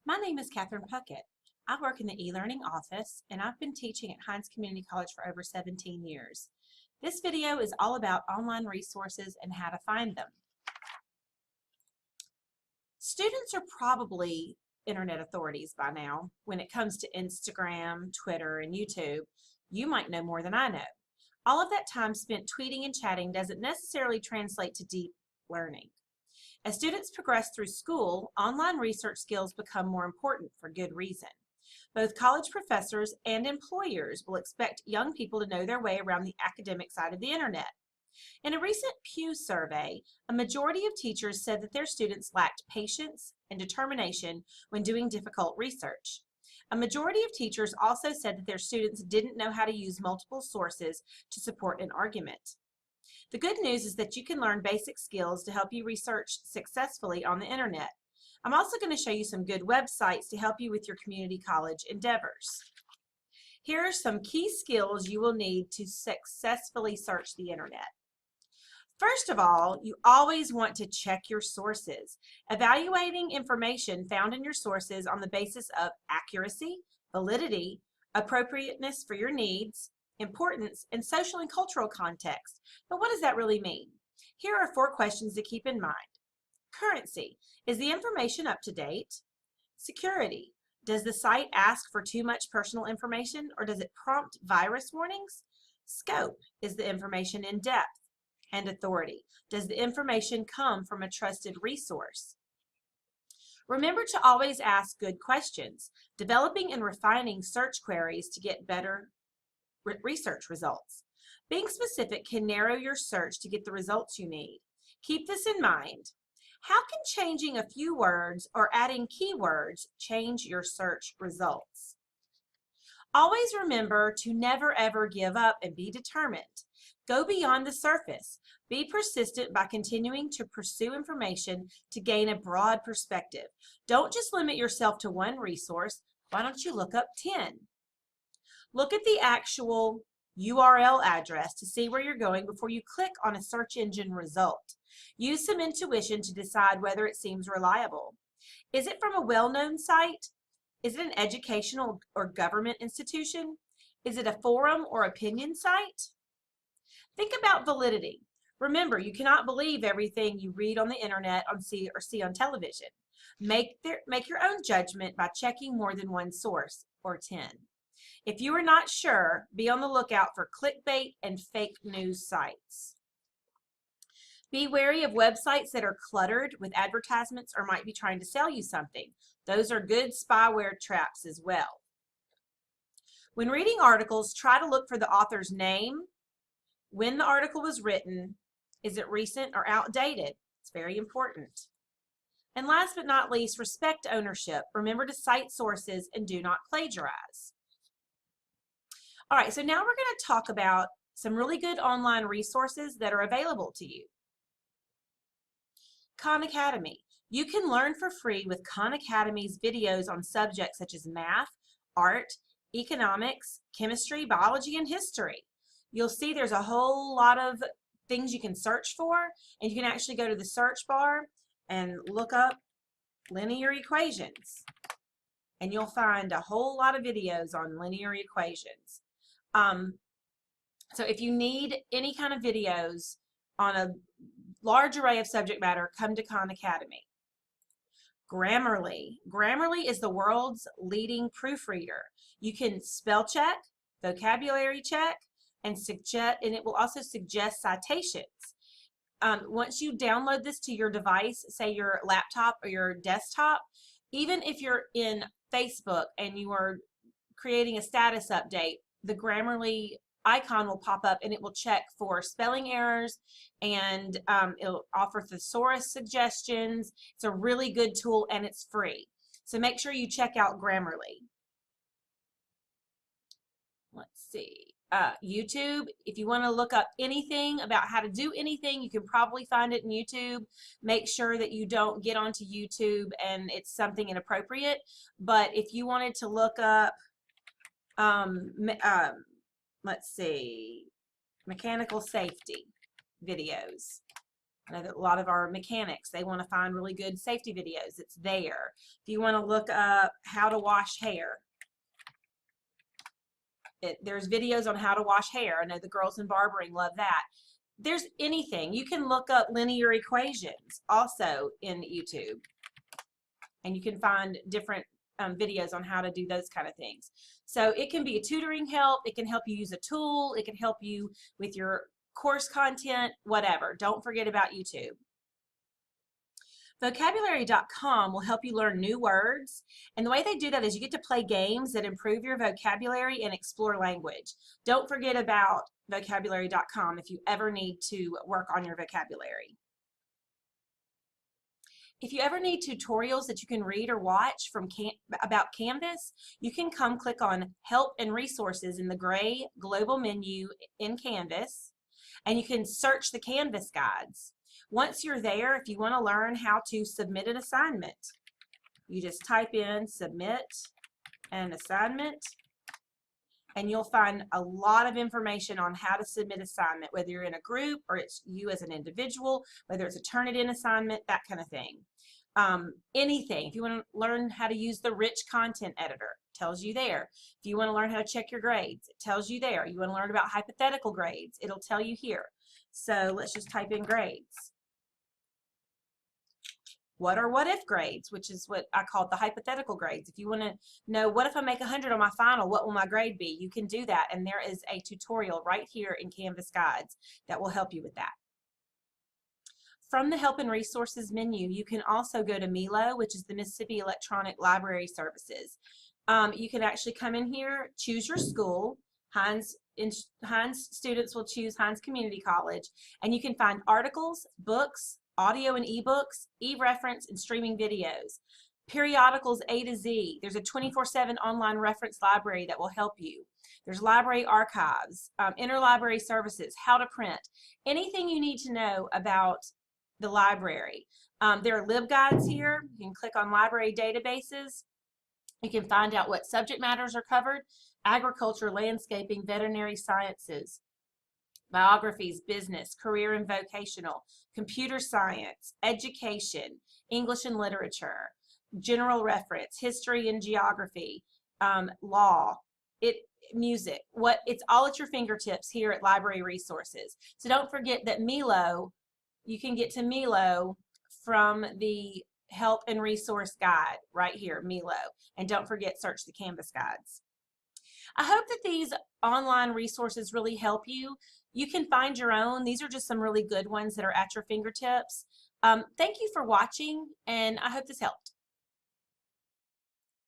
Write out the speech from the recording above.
My name is Katherine Puckett. I work in the eLearning office and I've been teaching at Hinds Community College for over 17 years. This video is all about online resources and how to find them. Students are probably internet authorities by now when it comes to Instagram, Twitter, and YouTube. You might know more than I know. All of that time spent tweeting and chatting doesn't necessarily translate to deep learning. As students progress through school, online research skills become more important for good reason. Both college professors and employers will expect young people to know their way around the academic side of the internet. In a recent Pew survey, a majority of teachers said that their students lacked patience and determination when doing difficult research. A majority of teachers also said that their students didn't know how to use multiple sources to support an argument. The good news is that you can learn basic skills to help you research successfully on the internet. I'm also going to show you some good websites to help you with your community college endeavors. Here are some key skills you will need to successfully search the internet. First of all, you always want to check your sources. Evaluating information found in your sources on the basis of accuracy, validity, appropriateness for your needs, importance, and social and cultural context. But what does that really mean? Here are 4 questions to keep in mind. Currency. Is the information up to date? Security. Does the site ask for too much personal information or does it prompt virus warnings? Scope. Is the information in depth? And authority. Does the information come from a trusted resource? Remember to always ask good questions, developing and refining search queries to get better research results. Being specific can narrow your search to get the results you need. Keep this in mind. How can changing a few words or adding keywords change your search results? Always remember to never ever give up and be determined. Go beyond the surface. Be persistent by continuing to pursue information to gain a broad perspective. Don't just limit yourself to one resource. Why don't you look up 10? Look at the actual URL address to see where you're going before you click on a search engine result. Use some intuition to decide whether it seems reliable. Is it from a well-known site? Is it an educational or government institution? Is it a forum or opinion site? Think about validity. Remember, you cannot believe everything you read on the internet or see on television. Make your own judgment by checking more than one source, or 10. If you are not sure, be on the lookout for clickbait and fake news sites. Be wary of websites that are cluttered with advertisements or might be trying to sell you something. Those are good spyware traps as well. When reading articles, try to look for the author's name, when the article was written, is it recent or outdated? It's very important. And last but not least, respect ownership. Remember to cite sources and do not plagiarize. All right, so now we're going to talk about some really good online resources that are available to you. Khan Academy. You can learn for free with Khan Academy's videos on subjects such as math, art, economics, chemistry, biology, and history. You'll see there's a whole lot of things you can search for, and you can actually go to the search bar and look up linear equations, and you'll find a whole lot of videos on linear equations. So if you need any kind of videos on a large array of subject matter, come to Khan Academy. Grammarly. Grammarly is the world's leading proofreader. You can spell check, vocabulary check, and it will also suggest citations. Once you download this to your device, say your laptop or your desktop, even if you're in Facebook and you are creating a status update, the Grammarly icon will pop up and it will check for spelling errors, and it'll offer thesaurus suggestions. It's a really good tool and it's free. So make sure you check out Grammarly. Let's see. YouTube, if you want to look up anything about how to do anything, you can probably find it in YouTube. Make sure that you don't get onto YouTube and it's something inappropriate. But if you wanted to look up, let's see, mechanical safety videos, I know that a lot of our mechanics, they want to find really good safety videos. It's there. If you want to look up how to wash hair, there's videos on how to wash hair. I know the girls in barbering love that. There's anything. You can look up linear equations also in YouTube, and you can find different videos on how to do those kind of things. So it can be a tutoring help. It can help you use a tool. It can help you with your course content, whatever. Don't forget about YouTube. Vocabulary.com will help you learn new words, and the way they do that is you get to play games that improve your vocabulary and explore language. Don't forget about vocabulary.com if you ever need to work on your vocabulary. If you ever need tutorials that you can read or watch from about Canvas, you can come click on Help and Resources in the gray global menu in Canvas, and you can search the Canvas guides. Once you're there, if you want to learn how to submit an assignment, you just type in submit an assignment, and you'll find a lot of information on how to submit assignment, whether you're in a group or it's you as an individual, whether it's a Turnitin assignment, that kind of thing. Anything. If you want to learn how to use the rich content editor, it tells you there. If you want to learn how to check your grades, it tells you there. You want to learn about hypothetical grades, it'll tell you here. So let's just type in grades. What are what if grades, which is what I call the hypothetical grades. If you want to know, what if I make 100 on my final, what will my grade be? You can do that, and there is a tutorial right here in Canvas Guides that will help you with that. From the Help and Resources menu, you can also go to MELO, which is the Mississippi Electronic Library Services. You can actually come in here, choose your school. Hinds students will choose Hinds Community College, and you can find articles, books, audio and ebooks, e-reference, and streaming videos. Periodicals A to Z. There's a 24/7 online reference library that will help you. There's library archives, interlibrary services, how to print, anything you need to know about the library. There are LibGuides here. You can click on library databases. You can find out what subject matters are covered: agriculture, landscaping, veterinary sciences, biographies, business, career and vocational, computer science, education, English and literature, general reference, history and geography, law, music. It's all at your fingertips here at Library Resources. So don't forget that MELO, you can get to MELO from the Help and Resource Guide right here, MELO. And don't forget, search the Canvas guides. I hope that these online resources really help you. You can find your own. These are just some really good ones that are at your fingertips. Thank you for watching, and I hope this helped.